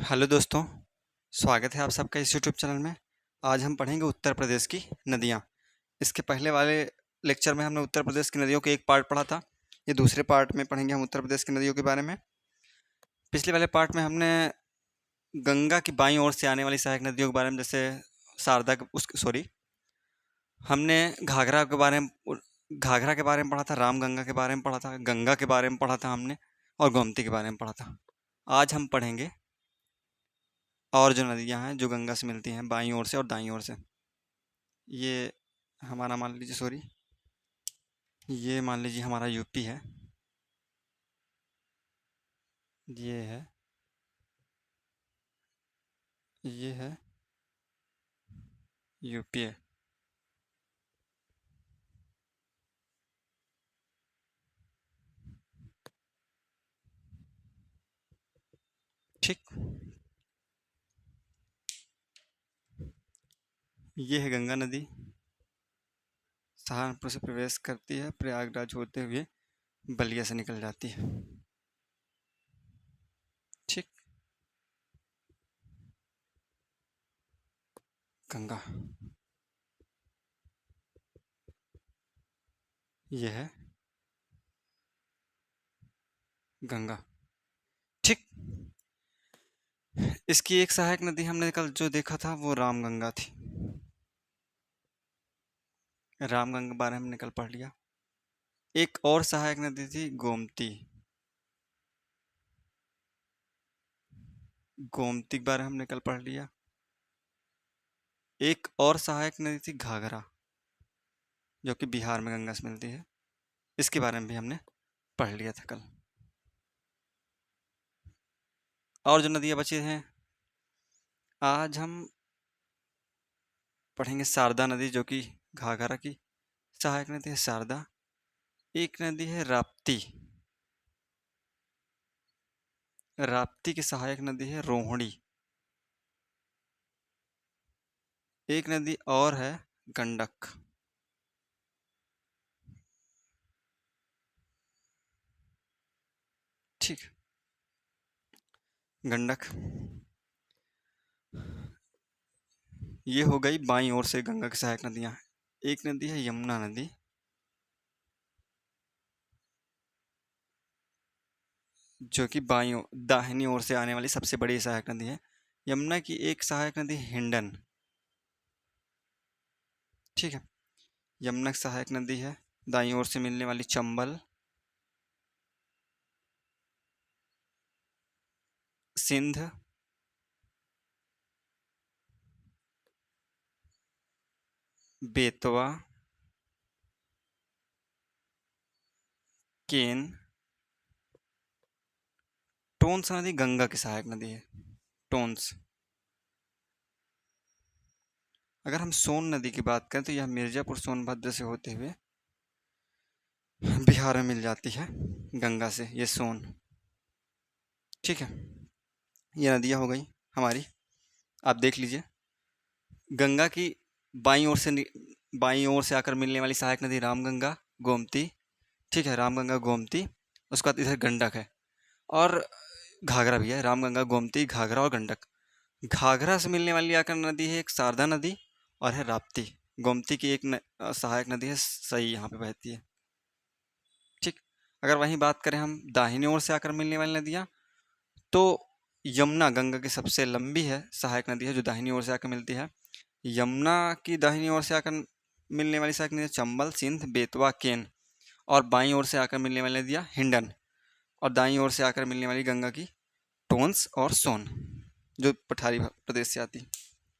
Hello दोस्तों, स्वागत है आप सबका इस यूट्यूब चैनल में। आज हम पढ़ेंगे उत्तर प्रदेश की नदियाँ। इसके पहले वाले लेक्चर में हमने उत्तर प्रदेश की नदियों के एक पार्ट पढ़ा था। ये दूसरे पार्ट में पढ़ेंगे हम उत्तर प्रदेश की नदियों के बारे में। पिछले वाले पार्ट में हमने गंगा की बाईं ओर से आने वाली सहायक नदियों के बारे में, जैसे शारदा उस सॉरी हमने घाघरा के बारे में पढ़ा था, रामगंगा के बारे में पढ़ा था, गंगा के बारे में पढ़ा था हमने, और गोमती के बारे में पढ़ा था। आज हम पढ़ेंगे और जो नदियाँ हैं जो गंगा से मिलती हैं बाईं ओर से और दाईं ओर से। ये हमारा मान लीजिए ये मान लीजिए हमारा यूपी है। ये है ये है यूपी है। ठीक, ये है गंगा नदी। सहारनपुर से प्रवेश करती है, प्रयागराज होते हुए बलिया से निकल जाती है। ठीक, गंगा ये है गंगा। ठीक, इसकी एक सहायक नदी हमने कल जो देखा था वो रामगंगा थी। रामगंगा के बारे में हमने कल पढ़ लिया। एक और सहायक नदी थी गोमती। गोमती के बारे में हमने कल पढ़ लिया। एक और सहायक नदी थी घाघरा, जो कि बिहार में गंगा से मिलती है। इसके बारे में भी हमने पढ़ लिया था कल। और जो नदियाँ बची हैं, आज हम पढ़ेंगे शारदा नदी, जो कि घाघरा की सहायक नदी है शारदा। एक नदी है राप्ती। राप्ती की सहायक नदी है रोहिणी। एक नदी और है गंडक। ठीक, गंडक ये हो गई बाईं ओर से गंगा की सहायक नदियाँ। एक नदी है यमुना नदी, जो कि दाहिनी ओर से आने वाली सबसे बड़ी सहायक नदी है। यमुना की एक सहायक नदी हिंडन। ठीक है, यमुना की सहायक नदी है दाईं ओर से मिलने वाली चंबल, सिंध, बेतवा, केन। टोंस नदी गंगा की सहायक नदी है, टोंस। अगर हम सोन नदी की बात करें तो यह मिर्जापुर सोनभद्र से होते हुए बिहार में मिल जाती है गंगा से, ये सोन। ठीक है, ये नदियाँ हो गई हमारी। आप देख लीजिए, गंगा की बाईं ओर से बाईं ओर से आकर मिलने वाली सहायक नदी रामगंगा, गोमती। ठीक है, रामगंगा, गोमती। उसके बाद इधर गंडक है और घाघरा भी है। रामगंगा, गोमती, घाघरा और गंडक। घाघरा से मिलने वाली आकर नदी है एक शारदा नदी और है राप्ती। गोमती की एक सहायक नदी है, सही यहाँ पे बहती है। ठीक, अगर वहीं बात करें हम दाहिनी ओर से आकर मिलने वाली नदियाँ, तो यमुना गंगा की सबसे लंबी है सहायक नदी है जो दाहिनी ओर से आकर मिलती है। यमुना की दाहिनी ओर से आकर मिलने वाली सहायक नदी चंबल, सिंध, बेतवा, केन। और बाईं ओर से आकर मिलने वाली नदियाँ हिंडन। और दाईं ओर से आकर मिलने वाली गंगा की टोंस और सोन, जो पठारी प्रदेश से आती।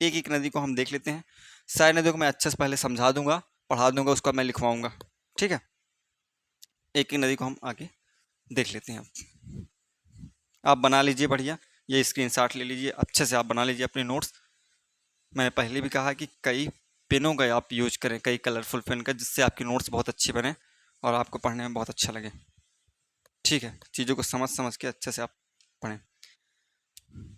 एक एक नदी को हम देख लेते हैं। सारी नदियों को मैं अच्छे से पहले समझा दूंगा, पढ़ा दूंगा, उसका मैं लिखवाऊंगा। ठीक है, एक एक नदी को हम आगे देख लेते हैं। आप बना लीजिए बढ़िया, ये स्क्रीनशॉट ले लीजिए, अच्छे से आप बना लीजिए अपने नोट्स। मैंने पहले भी कहा कि कई पेनों का आप यूज करें, कई कलरफुल पेन का, जिससे आपकी नोट्स बहुत अच्छी बने और आपको पढ़ने में बहुत अच्छा लगे। ठीक है, चीज़ों को समझ समझ के अच्छे से आप पढ़ें।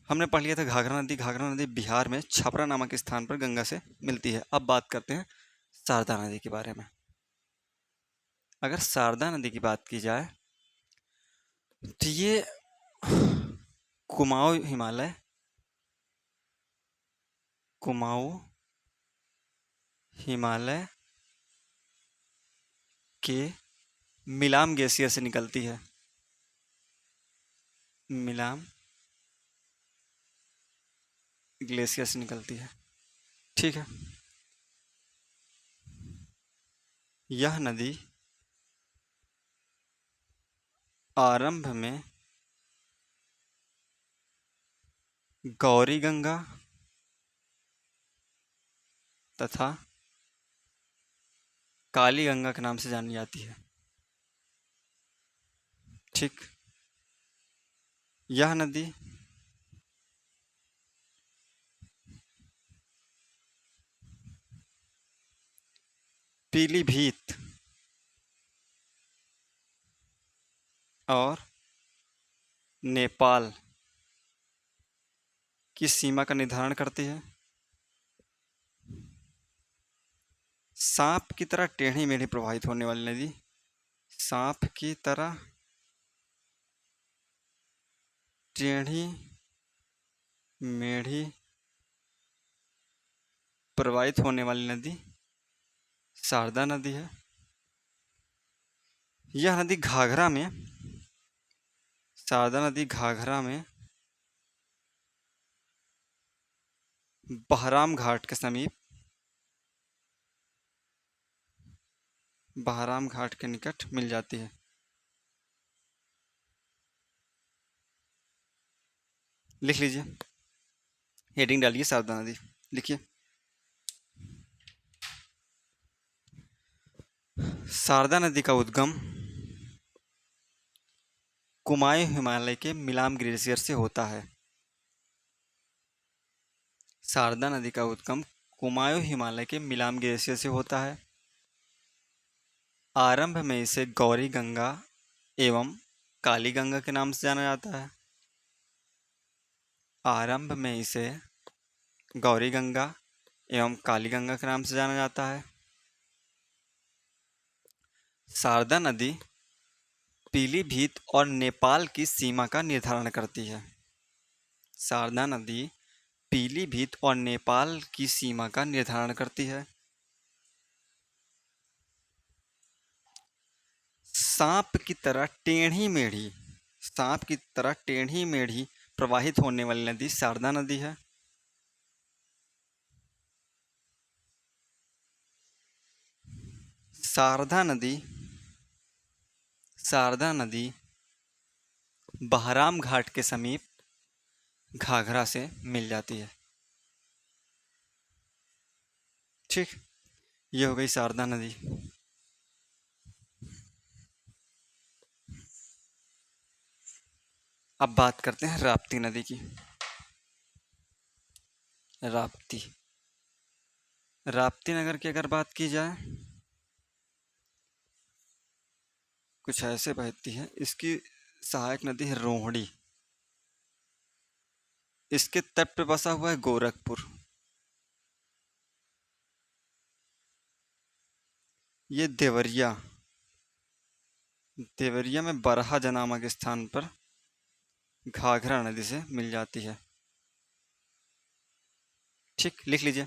हमने पढ़ लिया था घाघरा नदी। घाघरा नदी बिहार में छपरा नामक स्थान पर गंगा से मिलती है। अब बात करते हैं शारदा नदी के बारे में। अगर शारदा नदी की बात की जाए तो ये कुमाऊं हिमालय कुमाऊं हिमालय के मिलाम ग्लेशियर से निकलती है। मिलाम ग्लेशियर से निकलती है। ठीक है। यह नदी आरंभ में गौरी गंगा तथा काली गंगा के नाम से जानी जाती है। ठीक। यह नदी पीलीभीत और नेपाल की सीमा का निर्धारण करती है। सांप की तरह टेढ़ी मेढ़ी प्रवाहित होने वाली नदी, सांप की तरह टेढ़ी मेढ़ी प्रवाहित होने वाली नदी शारदा नदी है। यह नदी घाघरा में, शारदा नदी घाघरा में बहराम घाट के समीप, बहराम घाट के निकट मिल जाती है। लिख लीजिए, हेडिंग डालिए शारदा नदी, लिखिए। शारदा नदी का उद्गम कुमाऊं हिमालय के मिलाम ग्लेशियर से होता है। शारदा नदी का उद्गम कुमाऊं हिमालय के मिलाम ग्लेशियर से होता है। आरंभ में इसे गौरी गंगा एवं काली गंगा के नाम से जाना जाता है। आरंभ में इसे गौरी गंगा एवं काली गंगा के नाम से जाना जाता है। शारदा नदी पीलीभीत और नेपाल की सीमा का निर्धारण करती है। शारदा नदी पीलीभीत और नेपाल की सीमा का निर्धारण करती है। सांप की तरह टेढ़ी मेढ़ी, सांप की तरह टेढ़ी मेढ़ी प्रवाहित होने वाली नदी शारदा नदी है। शारदा नदी, शारदा नदी बहराम घाट के समीप घाघरा से मिल जाती है। ठीक, ये हो गई शारदा नदी। अब बात करते हैं राप्ती नदी की। राप्ती, राप्ती नगर की अगर बात की जाए, कुछ ऐसे बहती है। इसकी सहायक नदी है रोहिणी। इसके तट पे बसा हुआ है गोरखपुर। ये देवरिया, देवरिया में बरहा नामक स्थान पर घाघरा नदी से मिल जाती है। ठीक, लिख लीजिए।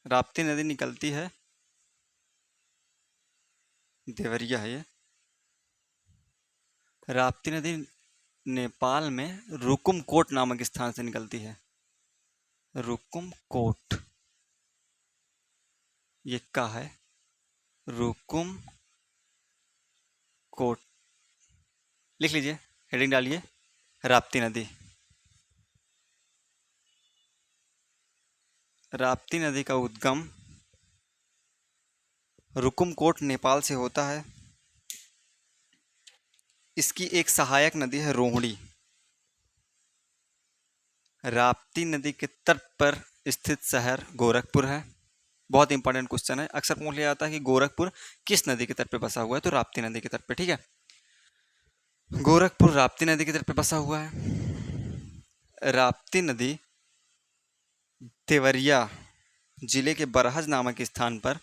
राप्ती नदी निकलती है, देवरिया है ये। राप्ती नदी नेपाल में रुकुमकोट नामक स्थान से निकलती है। रुकुमकोट, ये का है, रुकुमकोट। लिख लीजिए, हेडिंग डालिए, राप्ती नदी। राप्ती नदी का उद्गम रुकुमकोट नेपाल से होता है। इसकी एक सहायक नदी है रोहिणी। राप्ती नदी के तट पर स्थित शहर गोरखपुर है। बहुत इंपॉर्टेंट क्वेश्चन है, अक्सर पूछ लिया जाता है कि गोरखपुर किस नदी के तट पे बसा हुआ है, तो राप्ती नदी के तट पे। ठीक है, गोरखपुर राप्ती नदी के तट पे बसा हुआ है। राप्ती नदी देवरिया जिले के बरहज नामक स्थान पर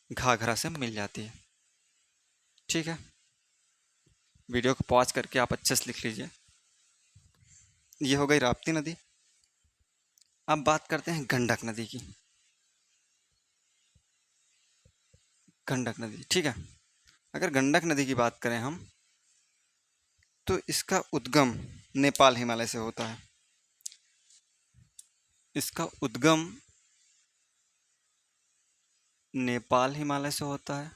घाघरा से मिल जाती है। ठीक है, वीडियो को पॉज करके आप अच्छे से लिख लीजिए। ये हो गई राप्ती नदी। अब बात करते हैं गंडक नदी की। गंडक नदी, ठीक है। अगर गंडक नदी की बात करें हम, तो इसका उद्गम नेपाल हिमालय से होता है। इसका उद्गम नेपाल हिमालय से होता है,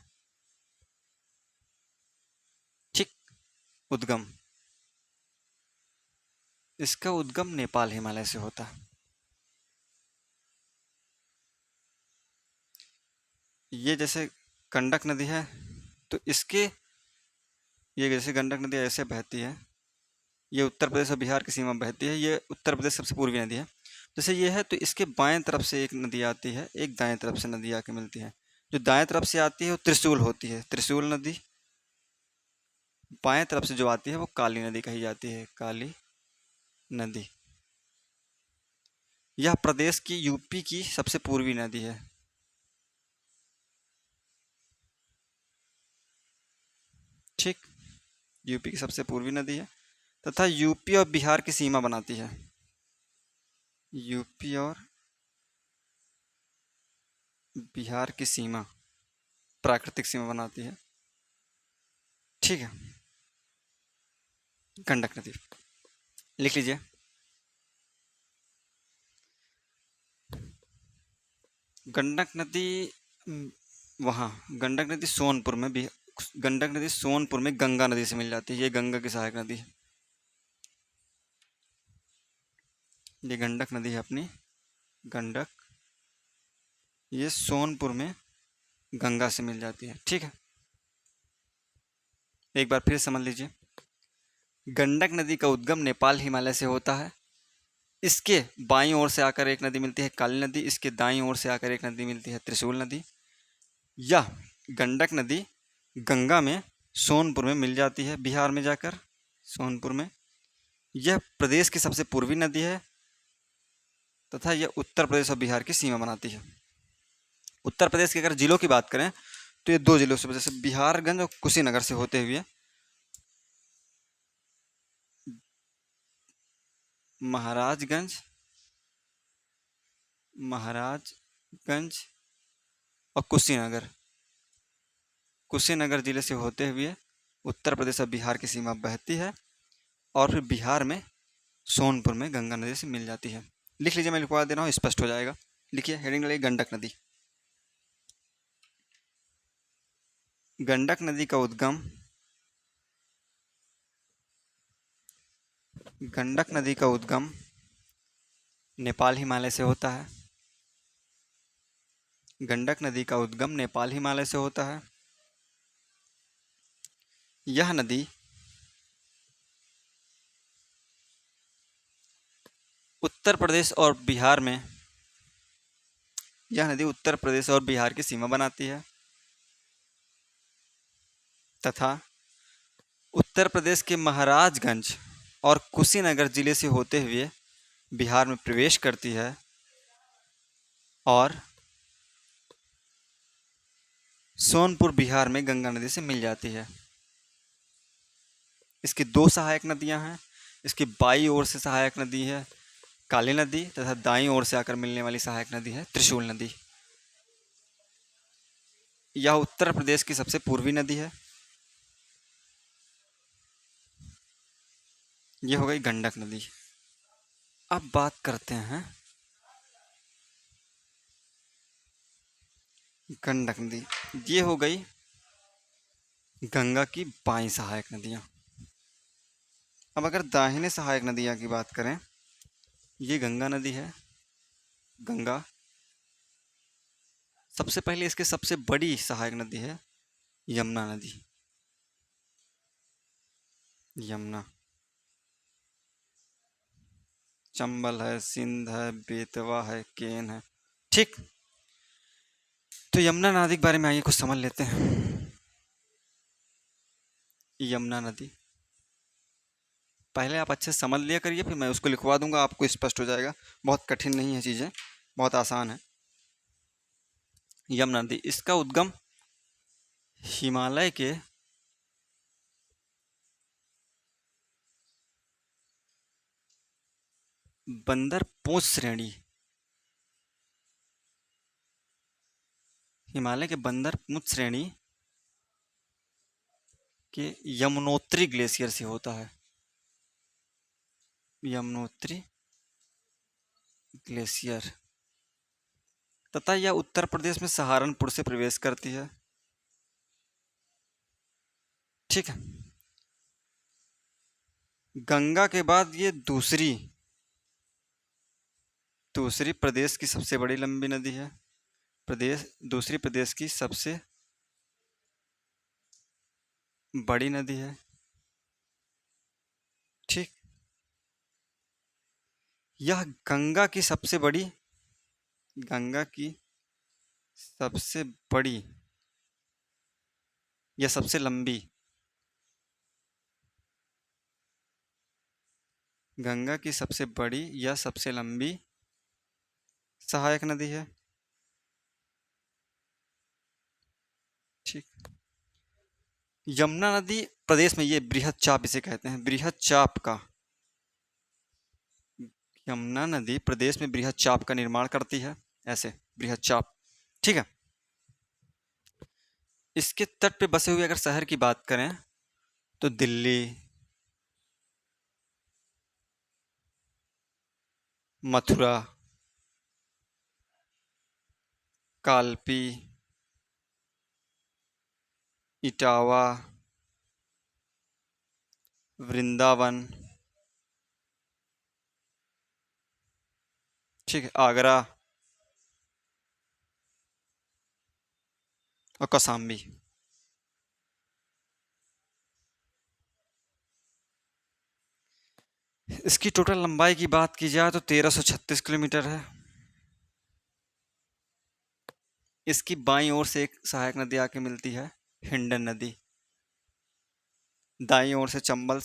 ठीक। उद्गम, इसका उद्गम नेपाल हिमालय से होता है। ये जैसे गंडक नदी है, तो इसके, ये जैसे गंडक नदी ऐसे बहती है, ये उत्तर प्रदेश और बिहार की सीमा में बहती है, ये उत्तर प्रदेश सबसे पूर्वी नदी है। जैसे ये है, तो इसके बाएं तरफ से एक नदी आती है, एक दाएं तरफ से नदी आके मिलती है। जो दाएं तरफ से आती है वो त्रिशूल होती है, त्रिशूल नदी। बाएं तरफ से जो आती है वो काली नदी कही जाती है, काली नदी। यह प्रदेश की, यूपी की सबसे पूर्वी नदी है, ठीक। यूपी की सबसे पूर्वी नदी है, तथा यूपी और बिहार की सीमा बनाती है। यूपी और बिहार की सीमा, प्राकृतिक सीमा बनाती है, ठीक है। गंडक नदी लिख लीजिए। गंडक नदी, वहाँ गंडक नदी सोनपुर में भी, गंडक नदी सोनपुर में गंगा नदी से मिल जाती है। ये गंगा की सहायक नदी है। ये गंडक नदी है अपनी, गंडक। ये सोनपुर में गंगा से मिल जाती है, ठीक है। एक बार फिर समझ लीजिए। गंडक नदी का उद्गम नेपाल हिमालय से होता है। इसके बाईं ओर से आकर एक नदी मिलती है, काली नदी। इसके दाईं ओर से आकर एक नदी मिलती है, त्रिशूल नदी। यह गंडक नदी गंगा में सोनपुर में मिल जाती है, बिहार में जाकर, सोनपुर में। यह प्रदेश की सबसे पूर्वी नदी है, तथा यह उत्तर प्रदेश और बिहार की सीमा बनाती है। उत्तर प्रदेश के अगर जिलों की बात करें, तो ये दो जिलों से, जैसे बिहारगंज और कुशीनगर से होते हुए महाराजगंज, महाराजगंज और कुशीनगर, कुशीनगर जिले से होते हुए उत्तर प्रदेश और बिहार की सीमा बहती है, और फिर बिहार में सोनपुर में गंगा नदी से मिल जाती है। लिख लीजिए, मैं लिखवा दे रहा हूँ, स्पष्ट हो जाएगा। लिखिए, हेडिंग डालिए, गंडक नदी। गंडक नदी का उद्गम, गंडक नदी का उद्गम नेपाल हिमालय से होता है। गंडक नदी का उद्गम नेपाल हिमालय से होता है। यह नदी उत्तर प्रदेश और बिहार में, यह नदी उत्तर प्रदेश और बिहार की सीमा बनाती है, तथा उत्तर प्रदेश के महाराजगंज और कुशीनगर जिले से होते हुए बिहार में प्रवेश करती है, और सोनपुर बिहार में गंगा नदी से मिल जाती है। इसकी दो सहायक नदियां हैं। इसकी बाईं ओर से सहायक नदी है काली नदी, तथा दाईं ओर से आकर मिलने वाली सहायक नदी है त्रिशूल नदी। यह उत्तर प्रदेश की सबसे पूर्वी नदी है। यह हो गई गंडक नदी। अब बात करते हैं गंडक नदी। ये हो गई गंगा की बाईं सहायक नदियाँ। अब अगर दाहिने सहायक नदियाँ की बात करें, ये गंगा नदी है, गंगा। सबसे पहले इसके सबसे बड़ी सहायक नदी है यमुना नदी, यमुना। चंबल है, सिंध है, बेतवा है, केन है, ठीक। तो यमुना नदी के बारे में आइए कुछ समझ लेते हैं। यमुना नदी पहले आप अच्छे से समझ लिया करिए, फिर मैं उसको लिखवा दूंगा, आपको स्पष्ट हो जाएगा। बहुत कठिन नहीं है चीज़ें, बहुत आसान है। यमुना नदी, इसका उद्गम हिमालय के बंदर पूंछ श्रेणी हिमालय के बंदर पर्वत श्रेणी के यमुनोत्री ग्लेशियर से होता है। यमुनोत्री ग्लेशियर, तथा यह उत्तर प्रदेश में सहारनपुर से प्रवेश करती है। ठीक है। गंगा के बाद ये दूसरी प्रदेश की सबसे बड़ी लंबी नदी है। दूसरी प्रदेश की सबसे बड़ी नदी है। ठीक। यह गंगा की सबसे बड़ी या सबसे लंबी गंगा की सबसे बड़ी या सबसे लंबी सहायक नदी है। ठीक। यमुना नदी प्रदेश में, ये बृहद चाप इसे कहते हैं, बृहद चाप का, यमुना नदी प्रदेश में बृहद चाप का निर्माण करती है, ऐसे बृहद चाप। ठीक है। इसके तट पे बसे हुए अगर शहर की बात करें तो दिल्ली, मथुरा, कालपी, इटावा, वृंदावन, ठीक है, आगरा और कौसाम्बी। इसकी टोटल लंबाई की बात की जाए तो 1336 किलोमीटर है। इसकी बाईं ओर से एक सहायक नदी आके मिलती है, हिंडन नदी। दाईं ओर से चंबल,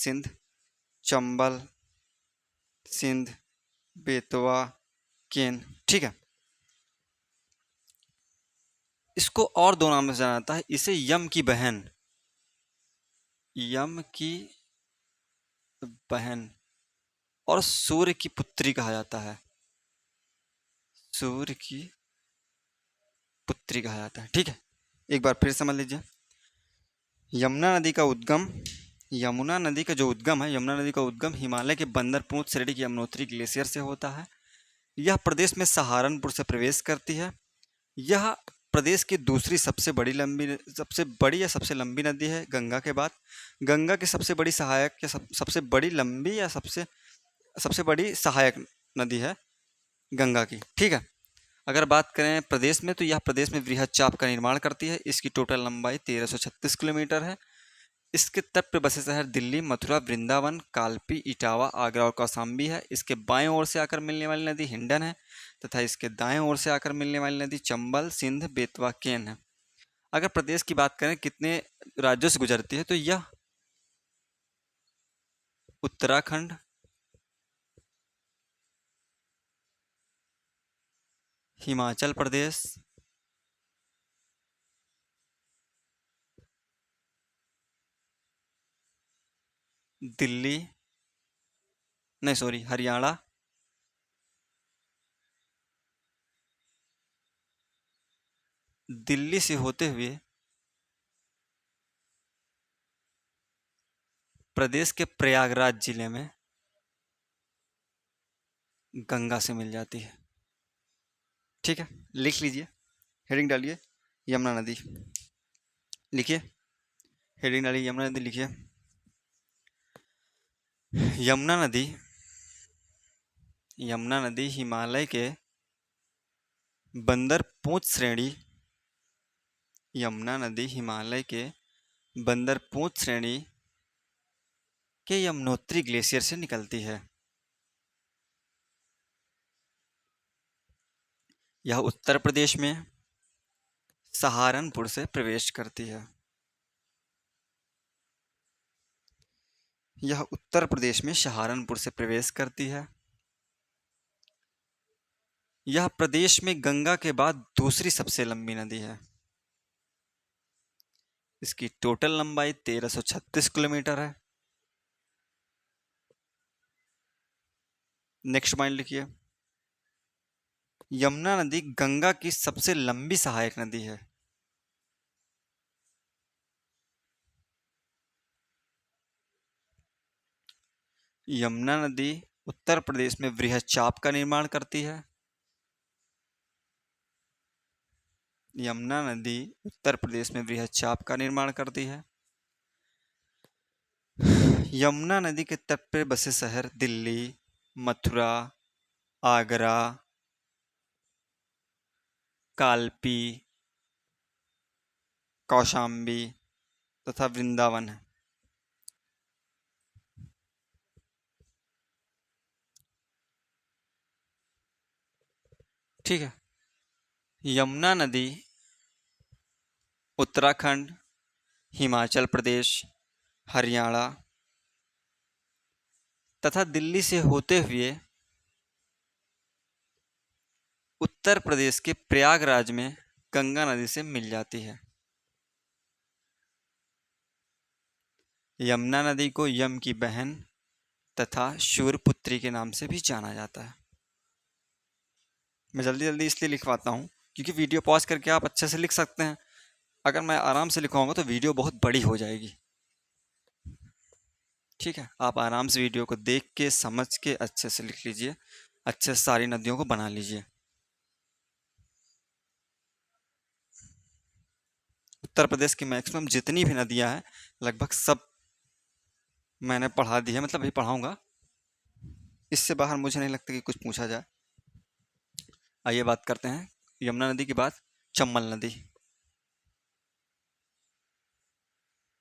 सिंध, बेतवा, केन। ठीक है। इसको और दो नाम से जाना जाता है, इसे यम की बहन और सूर्य की पुत्री कहा जाता है। सूर्य की पुत्री कहा जाता है। ठीक है। एक बार फिर समझ लीजिए। यमुना नदी का उद्गम हिमालय के बंदर पर्वत श्रेणी की यमुनोत्री ग्लेशियर से होता है। यह प्रदेश में सहारनपुर से प्रवेश करती है। यह प्रदेश की दूसरी सबसे बड़ी या सबसे लंबी नदी है गंगा के बाद। गंगा की सबसे बड़ी सहायक या सबसे बड़ी लंबी या सबसे बड़ी सहायक नदी है गंगा की। ठीक है। अगर बात करें प्रदेश में, तो यह प्रदेश में वृहद चाप का निर्माण करती है। इसकी टोटल लंबाई 1336 किलोमीटर है। इसके तट पर बसे शहर दिल्ली, मथुरा, वृंदावन, कालपी, इटावा, आगरा और कौसाम्बी है। इसके बाएं ओर से आकर मिलने वाली नदी हिंडन है तथा इसके दाएं ओर से आकर मिलने वाली नदी चंबल, सिंध, बेतवा, केन है। अगर प्रदेश की बात करें कितने राज्यों से गुजरती है, तो यह उत्तराखंड, हिमाचल प्रदेश, दिल्ली, नहीं सॉरी, हरियाणा, दिल्ली से होते हुए प्रदेश के प्रयागराज जिले में गंगा से मिल जाती है। ठीक है। लिख लीजिए, हेडिंग डालिए यमुना नदी, लिखिए, हेडिंग डालिए यमुना नदी, लिखिए यमुना नदी हिमालय के बंदर पूंछ श्रेणी के यमुनोत्री ग्लेशियर से निकलती है। यह उत्तर प्रदेश में सहारनपुर से प्रवेश करती है। यह उत्तर प्रदेश में सहारनपुर से प्रवेश करती है। यह प्रदेश में गंगा के बाद दूसरी सबसे लंबी नदी है। इसकी टोटल लंबाई 1336 किलोमीटर है। नेक्स्ट पॉइंट लिखिए, यमुना नदी गंगा की सबसे लंबी सहायक नदी है। यमुना नदी उत्तर प्रदेश में वृहद चाप का निर्माण करती है। यमुना नदी उत्तर प्रदेश में वृहद चाप का निर्माण करती है। यमुना नदी के तट पर बसे शहर दिल्ली, मथुरा, आगरा, कालपी, कौशाम्बी तथा वृंदावन है। ठीक है। यमुना नदी उत्तराखंड, हिमाचल प्रदेश, हरियाणा तथा दिल्ली से होते हुए उत्तर प्रदेश के प्रयागराज में गंगा नदी से मिल जाती है। यमुना नदी को यम की बहन तथा शूरपुत्री के नाम से भी जाना जाता है। मैं जल्दी जल्दी इसलिए लिखवाता हूँ क्योंकि वीडियो पॉज करके आप अच्छे से लिख सकते हैं। अगर मैं आराम से लिखवाऊंगा तो वीडियो बहुत बड़ी हो जाएगी। ठीक है, आप आराम से वीडियो को देख के समझ के अच्छे से लिख लीजिए, अच्छे से सारी नदियों को बना लीजिए। उत्तर प्रदेश की मैक्सिमम जितनी भी नदियां हैं लगभग सब मैंने पढ़ा दी है, मतलब अभी पढ़ाऊंगा। इससे बाहर मुझे नहीं लगता कि कुछ पूछा जाए। आइए बात करते हैं यमुना नदी की बात। चंबल नदी।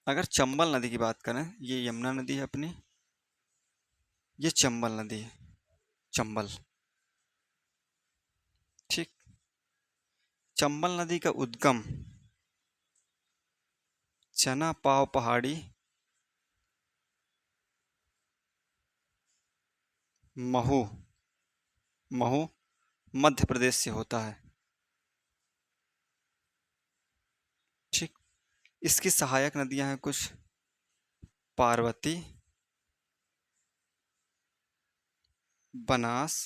अगर चंबल नदी की बात करें, ये यमुना नदी है अपनी, ये चंबल नदी है, चंबल। ठीक। चंबल नदी का उद्गम चना पाव पहाड़ी महू महू मध्य प्रदेश से होता है। ठीक। इसकी सहायक नदियां हैं कुछ, पार्वती, बनास,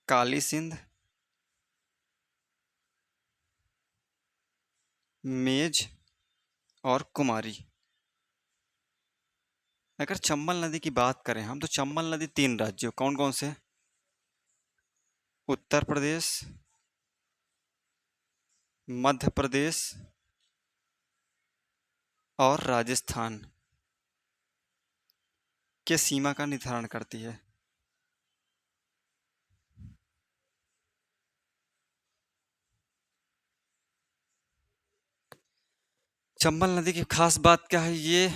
काली सिंध, मेज और कुमारी। अगर चंबल नदी की बात करें हम, तो चंबल नदी 3 राज्यों, कौन कौन से? उत्तर प्रदेश, मध्य प्रदेश और राजस्थान के सीमा का निर्धारण करती है। चंबल नदी की खास बात क्या है? ये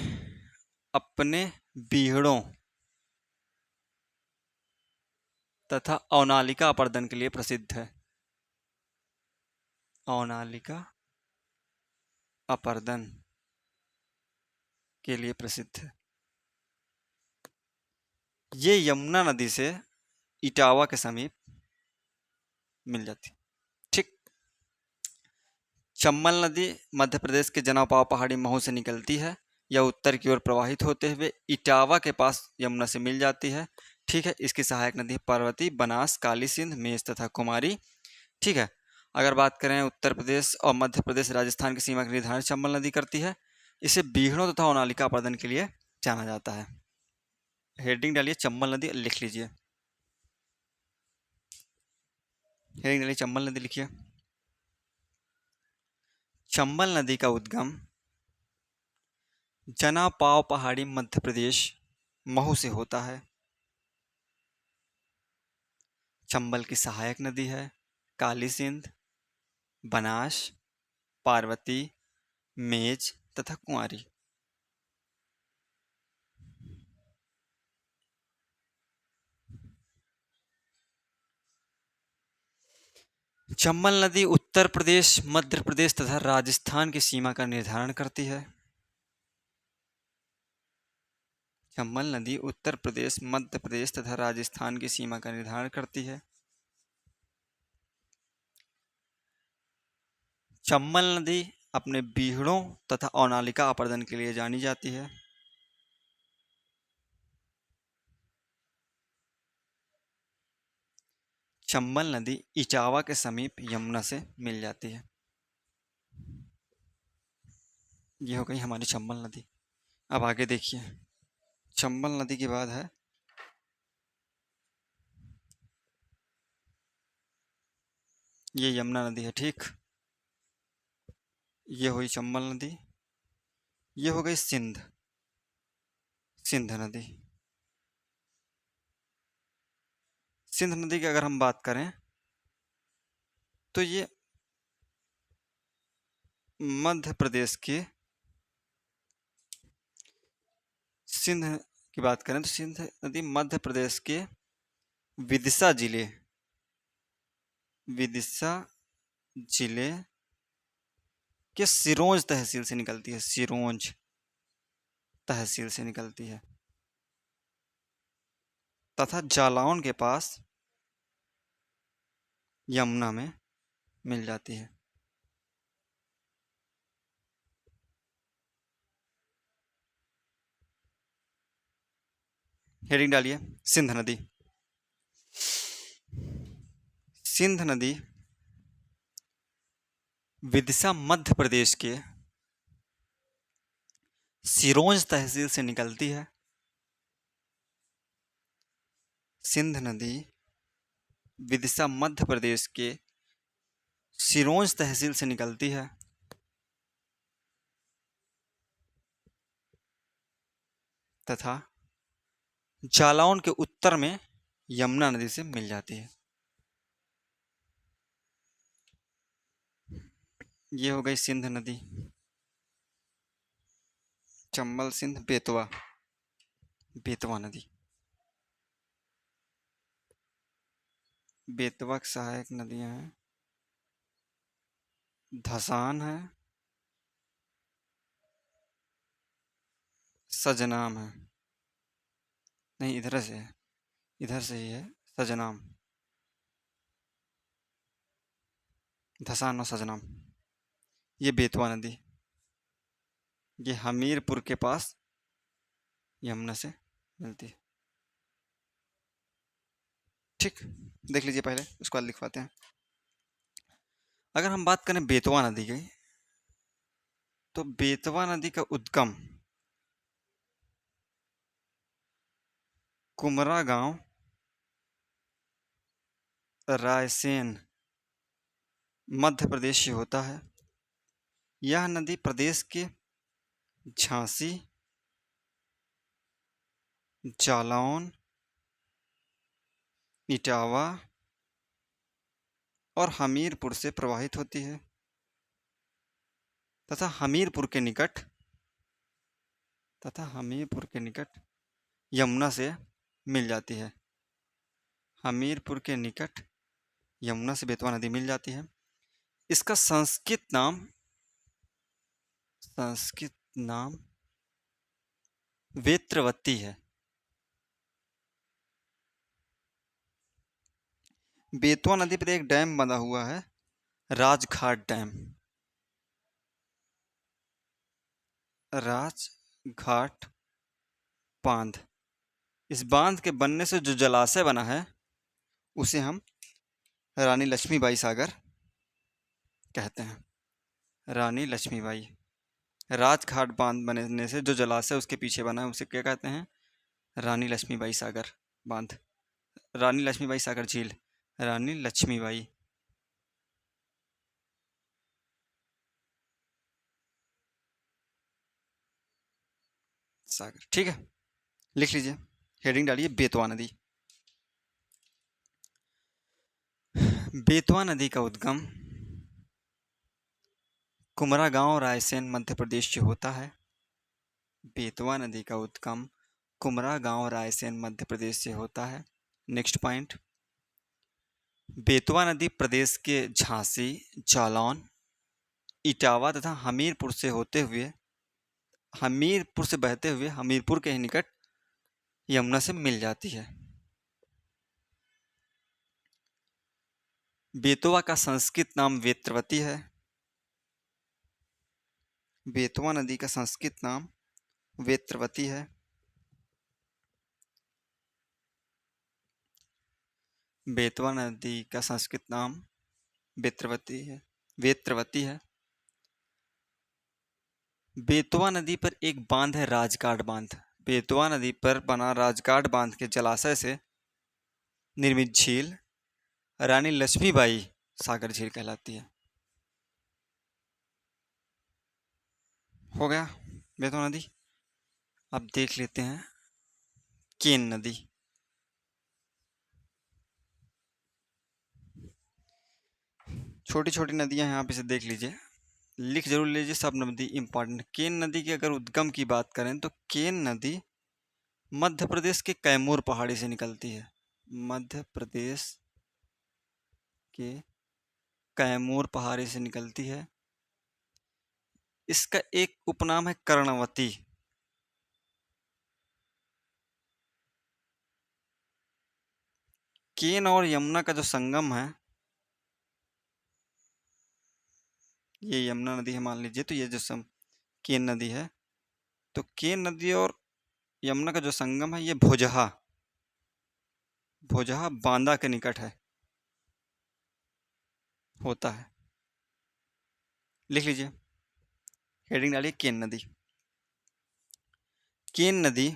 अपने बीहड़ों तथा अवनालिका अपर्दन के लिए प्रसिद्ध है। अवनालिका अपर्दन के लिए प्रसिद्ध है। ये यमुना नदी से इटावा के समीप मिल जाती। ठीक। चंबल नदी मध्य प्रदेश के जनापाव पहाड़ी महू से निकलती है। यह उत्तर की ओर प्रवाहित होते हुए इटावा के पास यमुना से मिल जाती है। ठीक है। इसकी सहायक नदी पार्वती, बनास, काली सिंध, मेज तथा कुमारी। ठीक है। अगर बात करें उत्तर प्रदेश और मध्य प्रदेश राजस्थान की सीमा का निर्धारण चंबल नदी करती है। इसे बीहड़ों तथा अवनालिका अपर्दन के लिए जाना जाता है। हेडिंग डालिए चंबल नदी, लिख लीजिए। हेडिंग डालिए चंबल नदी, लिखिए। चंबल नदी का उद्गम जनापाव पहाड़ी मध्य प्रदेश महू से होता है। चंबल की सहायक नदी है काली सिंध, बनास, पार्वती, मेज तथा कुंवारी। चंबल नदी उत्तर प्रदेश, मध्य प्रदेश तथा राजस्थान की सीमा का निर्धारण करती है। चंबल नदी उत्तर प्रदेश, मध्य प्रदेश तथा राजस्थान की सीमा का निर्धारण करती है। चंबल नदी अपने बीहड़ों तथा अवनालिका अपर्दन के लिए जानी जाती है। चंबल नदी इटावा के समीप यमुना से मिल जाती है। ये हो गई हमारी चंबल नदी। अब आगे देखिए, चंबल नदी के बाद है ये यमुना नदी है, ठीक। ये हुई चंबल नदी, ये हो गई सिंध, सिंध नदी। सिंध नदी की अगर हम बात करें तो ये मध्य प्रदेश के, सिंध की बात करें तो सिंध नदी मध्य प्रदेश के विदिशा जिले, विदिशा जिले के सिरोंज तहसील से निकलती है, सिरोंज तहसील से निकलती है, तथा जालौन के पास यमुना में मिल जाती है। हेडिंग डालिए, सिंध नदी। सिंध नदी विदिशा मध्य प्रदेश के सिरोंज तहसील से निकलती है। सिंध नदी विदिशा मध्य प्रदेश के सिरोंज तहसील से निकलती है तथा जालौन के उत्तर में यमुना नदी से मिल जाती है। ये हो गई सिंध नदी। चंबल, सिंध, बेतवा, बेतवा नदी। बेतवा की सहायक नदियां हैं, धसान है, सजनाम है, नहीं इधर से है, इधर से ही है सजनाम, धसान और सजनाम। ये बेतवा नदी, ये हमीरपुर के पास यमुना से मिलती है, ठीक। देख लीजिए, पहले उसको लिखवाते हैं। अगर हम बात करें बेतवा नदी की, तो बेतवा नदी का उद्गम कुमरा गांव, रायसेन, मध्य प्रदेश से होता है। यह नदी प्रदेश के झांसी, जालौन, इटावा और हमीरपुर से प्रवाहित होती है तथा हमीरपुर के निकट यमुना से मिल जाती है। हमीरपुर के निकट यमुना से बेतवा नदी मिल जाती है। इसका संस्कृत नाम वेत्रवती है। बेतवा नदी पर एक डैम बना हुआ है, राजघाट डैम, राजघाट बांध। इस बांध के बनने से जो जलाशय बना है उसे हम रानी लक्ष्मीबाई सागर कहते हैं। रानी लक्ष्मीबाई, राजघाट बांध बनने से जो जलाशय उसके पीछे बना है उसे क्या कहते हैं? रानी लक्ष्मीबाई सागर बांध, रानी लक्ष्मीबाई सागर झील, रानी लक्ष्मीबाई सागर, ठीक है। लिख लीजिए, हेडिंग डालिए बेतवा नदी। बेतवा नदी का उद्गम कुमरा गांव, रायसेन, मध्य प्रदेश से होता है। बेतवा नदी का उद्गम कुमरा गांव, रायसेन, मध्य प्रदेश से होता है। नेक्स्ट पॉइंट, बेतवा नदी प्रदेश के झांसी, जालौन, इटावा तथा हमीरपुर से बहते हुए हमीरपुर के ही निकट यमुना से मिल जाती है। बेतवा का संस्कृत नाम वेत्रवती है। बेतवा नदी का संस्कृत नाम वेत्रवती है। बेतवा नदी का संस्कृत नाम वेत्रवती है। बेतवा नदी पर एक बांध है, राजकाट बांध। बेतवा नदी पर बना राजकाट बांध के जलाशय से निर्मित झील रानी लक्ष्मीबाई सागर झील कहलाती है। हो गया बेतवा नदी। अब देख लेते हैं केन नदी। छोटी छोटी नदियां हैं, आप इसे देख लीजिए, लिख जरूर लीजिए, सब नदी इंपॉर्टेंट। केन नदी की अगर उद्गम की बात करें तो केन नदी मध्य प्रदेश के कैमूर पहाड़ी से निकलती है। मध्य प्रदेश के कैमूर पहाड़ी से निकलती है। इसका एक उपनाम है कर्णवती। केन और यमुना का जो संगम है, ये यमुना नदी है मान लीजिए, तो ये जो केन नदी है, तो केन नदी और यमुना का जो संगम है ये भुजहा भुजहा बांदा के निकट है, होता है। लिख लीजिए, हेडिंग डालिए केन नदी। केन नदी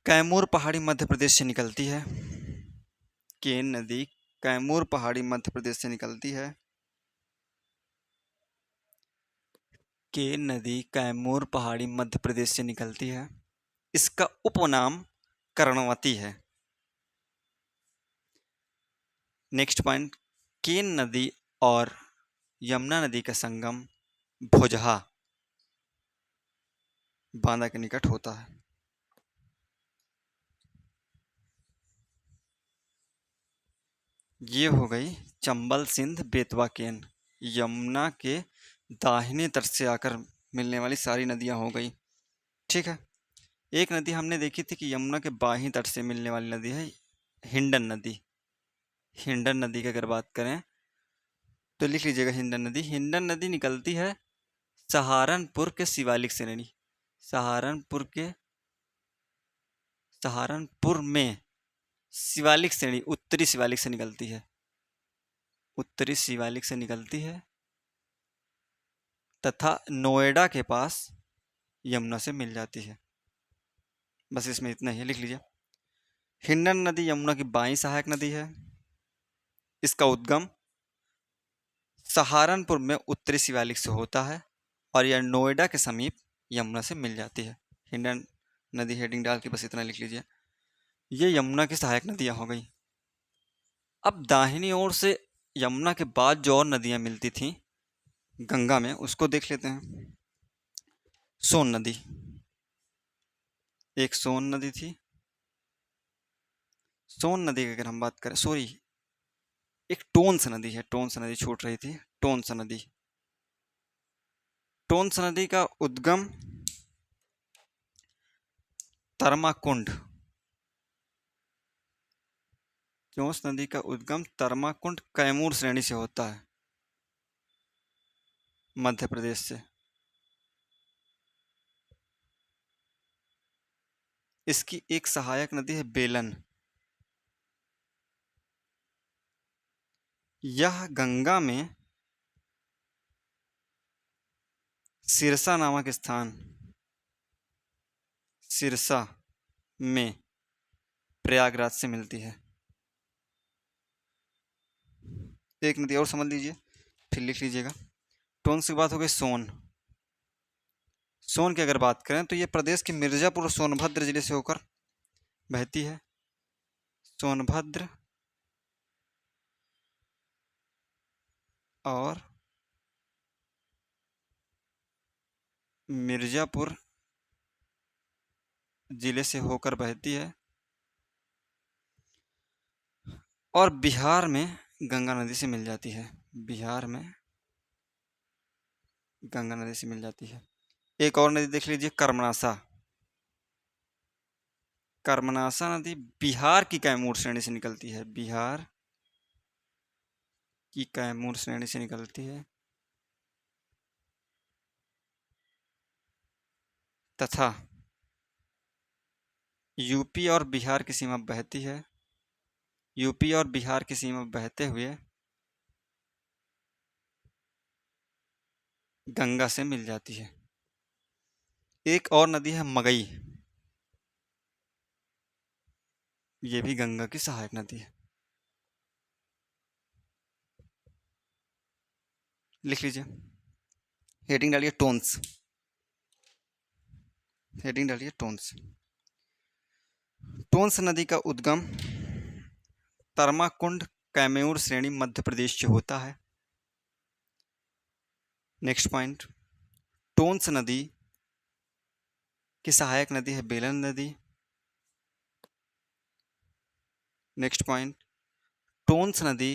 कैमूर पहाड़ी मध्य प्रदेश से निकलती है। केन नदी कैमूर पहाड़ी मध्य प्रदेश से निकलती है। केन नदी कैमूर पहाड़ी मध्य प्रदेश से निकलती है। इसका उपनाम कर्णवती है। नेक्स्ट पॉइंट, केन नदी और यमुना नदी का संगम भुजहा बांदा के निकट होता है। ये हो गई चंबल सिंध बेतवा केन, यमुना के दाहिने तट से आकर मिलने वाली सारी नदियां हो गई। ठीक है, एक नदी हमने देखी थी कि यमुना के बाहीं तट से मिलने वाली नदी है हिंडन नदी। हिंडन नदी की अगर बात करें तो लिख लीजिएगा, हिंडन नदी। हिंडन नदी निकलती है सहारनपुर के शिवालिक से। नहीं, सहारनपुर में शिवालिक श्रेणी, उत्तरी शिवालिक से निकलती है। उत्तरी शिवालिक से निकलती है तथा नोएडा के पास यमुना से मिल जाती है। बस इसमें इतना ही है, लिख लीजिए। हिंडन नदी यमुना की बाईं सहायक नदी है। इसका उद्गम सहारनपुर में उत्तरी शिवालिक से होता है और यह नोएडा के समीप यमुना से मिल जाती है। हिंडन नदी हेडिंग डाल के बस इतना लिख लीजिए। ये यमुना की सहायक नदियां हो गई। अब दाहिनी ओर से यमुना के बाद जो और नदियां मिलती थीं गंगा में, उसको देख लेते हैं। सोन नदी, एक सोन नदी थी। सोन नदी की अगर हम बात करें, सॉरी, एक टोंस नदी है, टोंस नदी छूट रही थी, टोंस नदी। टोंस नदी का उद्गम तरमाकुंड, टोंस नदी का उद्गम तरमाकुंड कैमूर श्रेणी से होता है, मध्य प्रदेश से। इसकी एक सहायक नदी है बेलन। यह गंगा में सिरसा नामक स्थान, सिरसा में प्रयागराज से मिलती है। एक नदी और समझ लीजिए, फिर लिख लीजिएगा। टोंस की बात हो गई सोन। सोन की अगर बात करें तो ये प्रदेश के मिर्जापुर और सोनभद्र जिले से होकर बहती है। सोनभद्र और मिर्जापुर जिले से होकर बहती है और बिहार में गंगा नदी से मिल जाती है। बिहार में गंगा नदी से मिल जाती है। एक और नदी देख लीजिए, कर्मनासा। कर्मनासा नदी बिहार की कैमूर श्रेणी से निकलती है। बिहार की कैमूर श्रेणी से निकलती है तथा यूपी और बिहार की सीमा बहती है। यूपी और बिहार की सीमा बहते हुए गंगा से मिल जाती है। एक और नदी है मगई, ये भी गंगा की सहायक नदी है। लिख लीजिए। हेडिंग डालिए टोन्स, हेडिंग डालिए टोन्स। टोन्स नदी का उद्गम तरमाकुंड कैमूर श्रेणी मध्य प्रदेश से होता है। नेक्स्ट पॉइंट, टोन्स नदी की सहायक नदी है बेलन नदी। नेक्स्ट पॉइंट, टोन्स नदी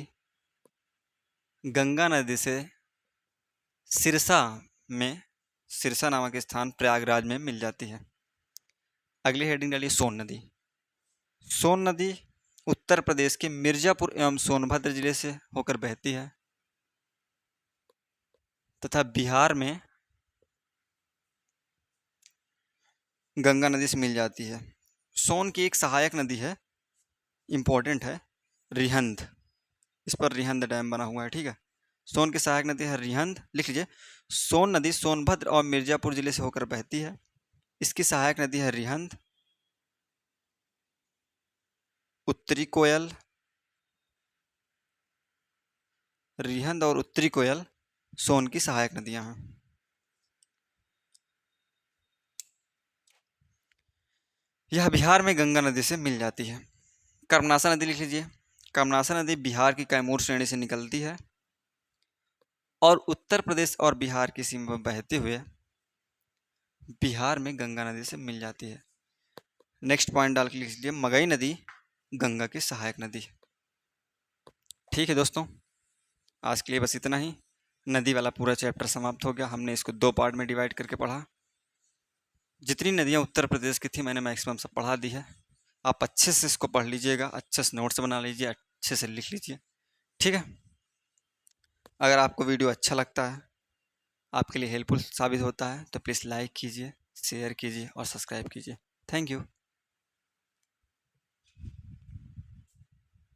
गंगा नदी से सिरसा में, सिरसा नामक स्थान प्रयागराज में मिल जाती है। अगली हेडिंग डालिए सोन नदी। सोन नदी उत्तर प्रदेश के मिर्जापुर एवं सोनभद्र जिले से होकर बहती है तथा बिहार में गंगा नदी से मिल जाती है। सोन की एक सहायक नदी है, इम्पोर्टेंट है, रिहंद। इस पर रिहंद डैम बना हुआ है, ठीक है। सोन की सहायक नदी है रिहंद, लिख लीजिए। सोन नदी सोनभद्र और मिर्जापुर जिले से होकर बहती है। इसकी सहायक नदी है रिहंद। उत्तरी कोयल, रिहंद और उत्तरी कोयल सोन की सहायक नदियां हैं। यह बिहार में गंगा नदी से मिल जाती है। कर्मनासा नदी लिख लीजिए। कर्मनासा नदी बिहार की कैमूर श्रेणी से निकलती है और उत्तर प्रदेश और बिहार की सीमा पर बहते हुए बिहार में गंगा नदी से मिल जाती है। नेक्स्ट पॉइंट डाल के लिख लीजिए, मगई नदी गंगा की सहायक नदी। ठीक है दोस्तों, आज के लिए बस इतना ही। नदी वाला पूरा चैप्टर समाप्त हो गया। हमने इसको 2 पार्ट में डिवाइड करके पढ़ा। जितनी नदियाँ उत्तर प्रदेश की थी मैंने मैक्सिमम सब पढ़ा दी है। आप अच्छे से इसको पढ़ लीजिएगा, अच्छे से नोट्स बना लीजिए, अच्छे से लिख लीजिए, ठीक है। अगर आपको वीडियो अच्छा लगता है, आपके लिए हेल्पफुल साबित होता है, तो प्लीज़ लाइक कीजिए, शेयर कीजिए और सब्सक्राइब कीजिए। Thank you.